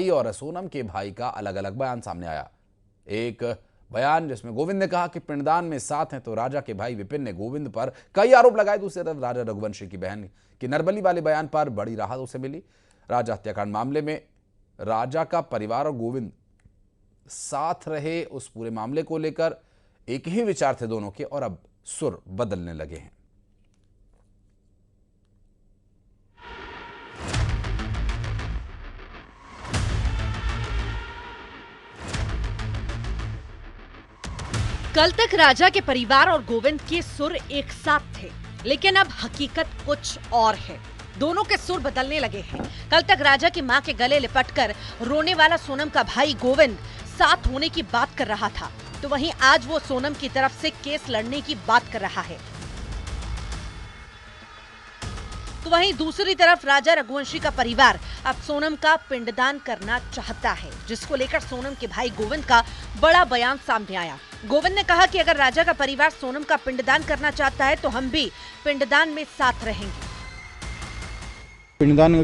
भाई और सोनम के भाई का अलग अलग बयान सामने आया। एक बयान जिसमें गोविंद ने कहा कि पिंडदान में साथ हैं, तो राजा के भाई विपिन ने गोविंद पर कई आरोप लगाए। दूसरी तरफ राजा रघुवंशी की बहन की नरबली वाले बयान पर बड़ी राहत उसे मिली। राजा हत्याकांड मामले में राजा का परिवार और गोविंद साथ रहे, उस पूरे मामले को लेकर एक ही विचार थे दोनों के, और अब सुर बदलने लगे हैं। कल तक राजा के परिवार और गोविंद के सुर एक साथ थे, लेकिन अब हकीकत कुछ और है। दोनों के सुर बदलने लगे हैं। कल तक राजा की मां के गले लिपटकर रोने वाला सोनम का भाई गोविंद साथ होने की बात कर रहा था, तो वहीं आज वो सोनम की तरफ से केस लड़ने की बात कर रहा है। तो वहीं दूसरी तरफ राजा रघुवंशी का परिवार अब सोनम का पिंडदान करना चाहता है, जिसको लेकर सोनम के भाई गोविंद का बड़ा बयान सामने आया। गोविंद ने कहा कि अगर राजा का परिवार सोनम का पिंडदान करना चाहता है तो हम भी पिंडदान में साथ रहेंगे। पिंडदान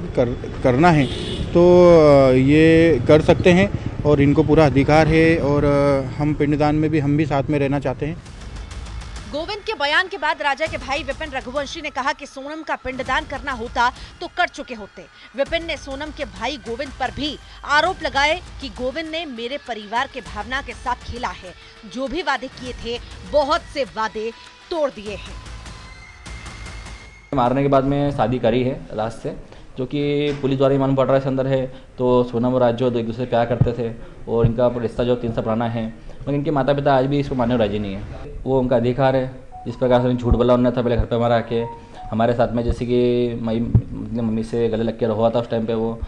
करना है तो ये कर सकते हैं और इनको पूरा अधिकार है, और हम पिंडदान में भी हम भी साथ में रहना चाहते हैं। गोविंद के बयान के बाद राजा के भाई विपिन रघुवंशी ने कहा कि सोनम का पिंडदान करना होता तो कर चुके होते। विपिन ने सोनम के भाई गोविंद पर भी आरोप लगाए कि गोविंद ने मेरे परिवार के भावना के साथ खेला है, जो भी वादे किए थे बहुत से वादे तोड़ दिए हैं। मारने के बाद में शादी करी है लास्ट से, जो कि पुलिस द्वारा ही मालूम पड़ रहा है अंदर है। तो सोनम और राज जो एक दूसरे से प्यार करते थे और इनका रिश्ता जो 3 साल पुराना है, मगर इनके माता पिता आज भी इसको मानने राजी नहीं है। वो उनका अधिकार है। जिस प्रकार से झूठ बोला उन्होंने था पहले घर पे हमारा आके हमारे साथ में, जैसे कि मम्मी से गले लग के हुआ था उस टाइम पे, वो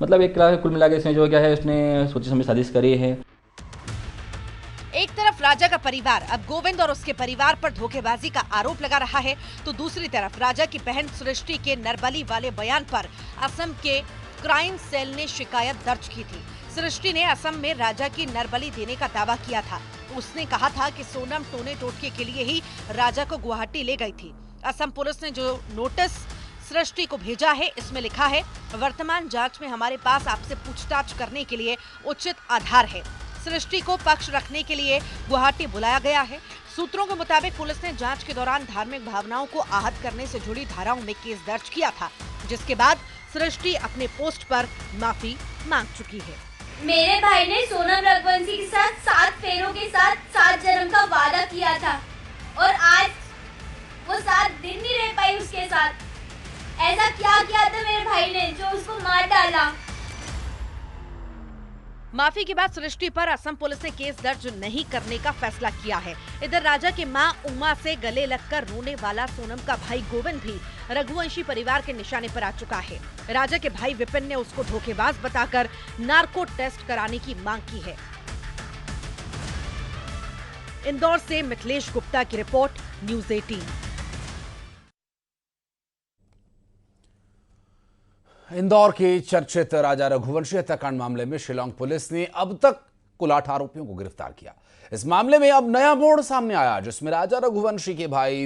मतलब एक कुल मिला के इसने जो क्या है उसने सोची समझी शादी करी है। एक तरफ राजा का परिवार अब गोविंद और उसके परिवार पर धोखेबाजी का आरोप लगा रहा है, तो दूसरी तरफ राजा की बहन सृष्टि के नरबली वाले बयान पर असम के क्राइम सेल ने शिकायत दर्ज की थी। सृष्टि ने असम में राजा की नरबली देने का दावा किया था। उसने कहा था कि सोनम टोने टोटके के लिए ही राजा को गुवाहाटी ले गई थी। असम पुलिस ने जो नोटिस सृष्टि को भेजा है, इसमें लिखा है, वर्तमान जांच में हमारे पास आपसे पूछताछ करने के लिए उचित आधार है। सृष्टि को पक्ष रखने के लिए गुवाहाटी बुलाया गया है। सूत्रों के मुताबिक पुलिस ने जांच के दौरान धार्मिक भावनाओं को आहत करने से जुड़ी धाराओं में केस दर्ज किया था, जिसके बाद सृष्टि अपने पोस्ट पर माफी मांग चुकी है। मेरे भाई ने सोनम रघुवंशी के साथ 7 फेरों के साथ 7 जन्म का वादा किया था, और आज वो 7 दिन नहीं रह पाई उसके साथ। ऐसा क्या किया था मेरे भाई ने जो उसको मार डाला। माफी के बाद सृष्टि पर असम पुलिस ने केस दर्ज नहीं करने का फैसला किया है। इधर राजा की मां उमा से गले लगकर रोने वाला सोनम का भाई गोविंद भी रघुवंशी परिवार के निशाने पर आ चुका है। राजा के भाई विपिन ने उसको धोखेबाज बताकर नार्को टेस्ट कराने की मांग की है। इंदौर से मिथिलेश गुप्ता की रिपोर्ट, न्यूज़ 18। इंदौर के चर्चित राजा रघुवंशी हत्याकांड मामले में शिलांग पुलिस ने अब तक कुल 8 आरोपियों को गिरफ्तार किया। इस मामले में अब नया मोड़ सामने आया, जिसमें राजा रघुवंशी के भाई